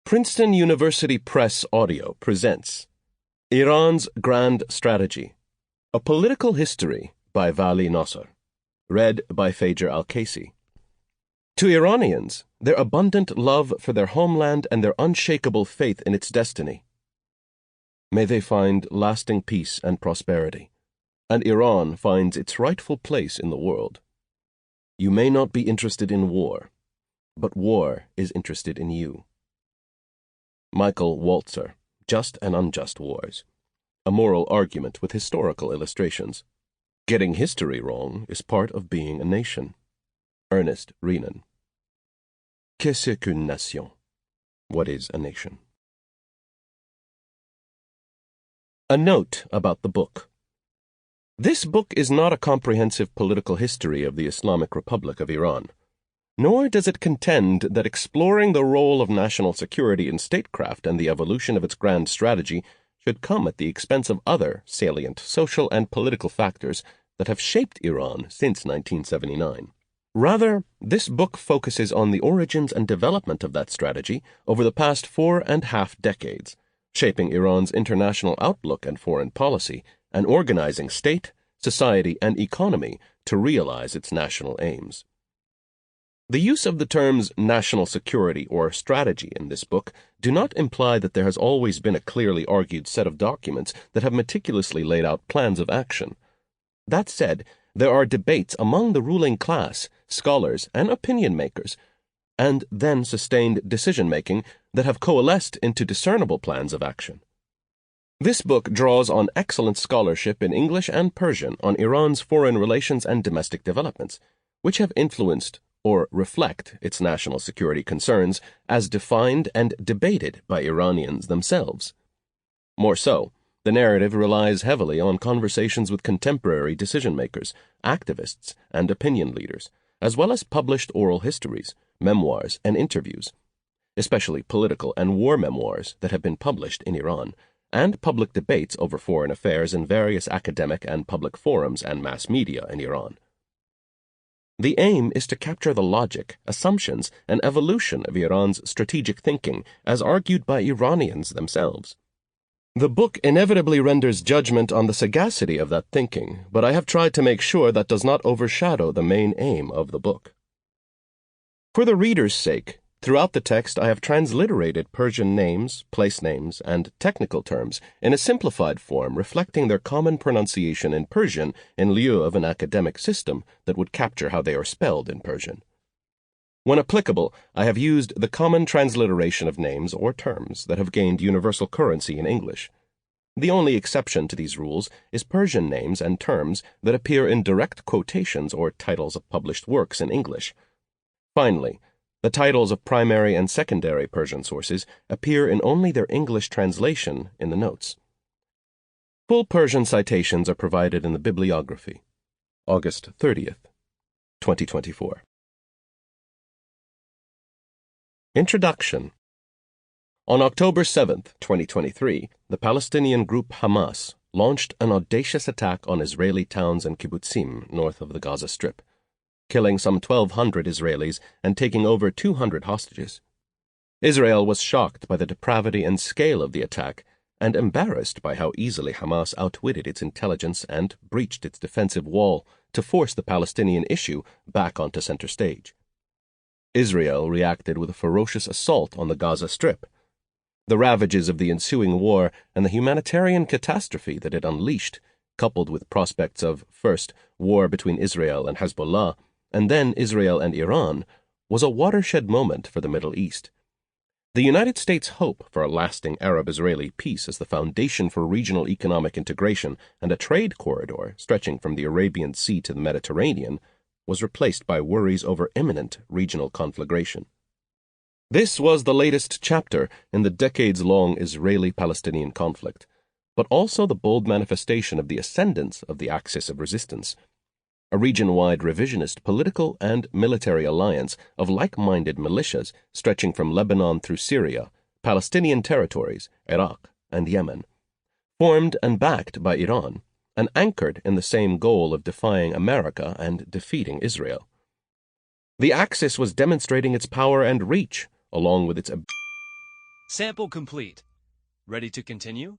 Princeton University Press Audio presents Iran's Grand Strategy, A Political History by Vali Nasr, read by Fajer Al-Kaisi. To Iranians, their abundant love for their homeland and their unshakable faith in its destiny, may they find lasting peace and prosperity, and Iran finds its rightful place in the world. You may not be interested in war, but war is interested in you. Michael Walzer, Just and Unjust Wars, a moral argument with historical illustrations. Getting history wrong is part of being a nation. Ernest Renan. Qu'est-ce qu'une nation? What is a nation? A note about the book. This book is not a comprehensive political history of the Islamic Republic of Iran, nor does it contend that exploring the role of national security in statecraft and the evolution of its grand strategy should come at the expense of other salient social and political factors that have shaped Iran since 1979. Rather, this book focuses on the origins and development of that strategy over the past 4.5 decades, shaping Iran's international outlook and foreign policy, and organizing state, society, and economy to realize its national aims. The use of the terms national security or strategy in this book do not imply that there has always been a clearly argued set of documents that have meticulously laid out plans of action. That said, there are debates among the ruling class, scholars, and opinion makers, and then sustained decision-making that have coalesced into discernible plans of action. This book draws on excellent scholarship in English and Persian on Iran's foreign relations and domestic developments, which have influenced or reflect its national security concerns as defined and debated by Iranians themselves. More so, the narrative relies heavily on conversations with contemporary decision-makers, activists, and opinion leaders, as well as published oral histories, memoirs, and interviews, especially political and war memoirs that have been published in Iran, and public debates over foreign affairs in various academic and public forums and mass media in Iran. The aim is to capture the logic, assumptions, and evolution of Iran's strategic thinking as argued by Iranians themselves. The book inevitably renders judgment on the sagacity of that thinking, but I have tried to make sure that does not overshadow the main aim of the book. For the reader's sake, throughout the text I have transliterated Persian names, place names, and technical terms in a simplified form reflecting their common pronunciation in Persian in lieu of an academic system that would capture how they are spelled in Persian. When applicable, I have used the common transliteration of names or terms that have gained universal currency in English. The only exception to these rules is Persian names and terms that appear in direct quotations or titles of published works in English. Finally, the titles of primary and secondary Persian sources appear in only their English translation in the notes. Full Persian citations are provided in the bibliography. August 30th, 2024. Introduction. On October 7th, 2023, the Palestinian group Hamas launched an audacious attack on Israeli towns and kibbutzim north of the Gaza Strip, killing some 1,200 Israelis and taking over 200 hostages. Israel was shocked by the depravity and scale of the attack and embarrassed by how easily Hamas outwitted its intelligence and breached its defensive wall to force the Palestinian issue back onto center stage. Israel reacted with a ferocious assault on the Gaza Strip. The ravages of the ensuing war and the humanitarian catastrophe that it unleashed, coupled with prospects of, first, war between Israel and Hezbollah, and then Israel and Iran, was a watershed moment for the Middle East. The United States' hope for a lasting Arab-Israeli peace as the foundation for regional economic integration and a trade corridor stretching from the Arabian Sea to the Mediterranean was replaced by worries over imminent regional conflagration. This was the latest chapter in the decades-long Israeli-Palestinian conflict, but also the bold manifestation of the ascendance of the Axis of Resistance, a region-wide revisionist political and military alliance of like-minded militias stretching from Lebanon through Syria, Palestinian territories, Iraq, and Yemen, formed and backed by Iran, and anchored in the same goal of defying America and defeating Israel. The Axis was demonstrating its power and reach, along with its Sample complete. Ready to continue?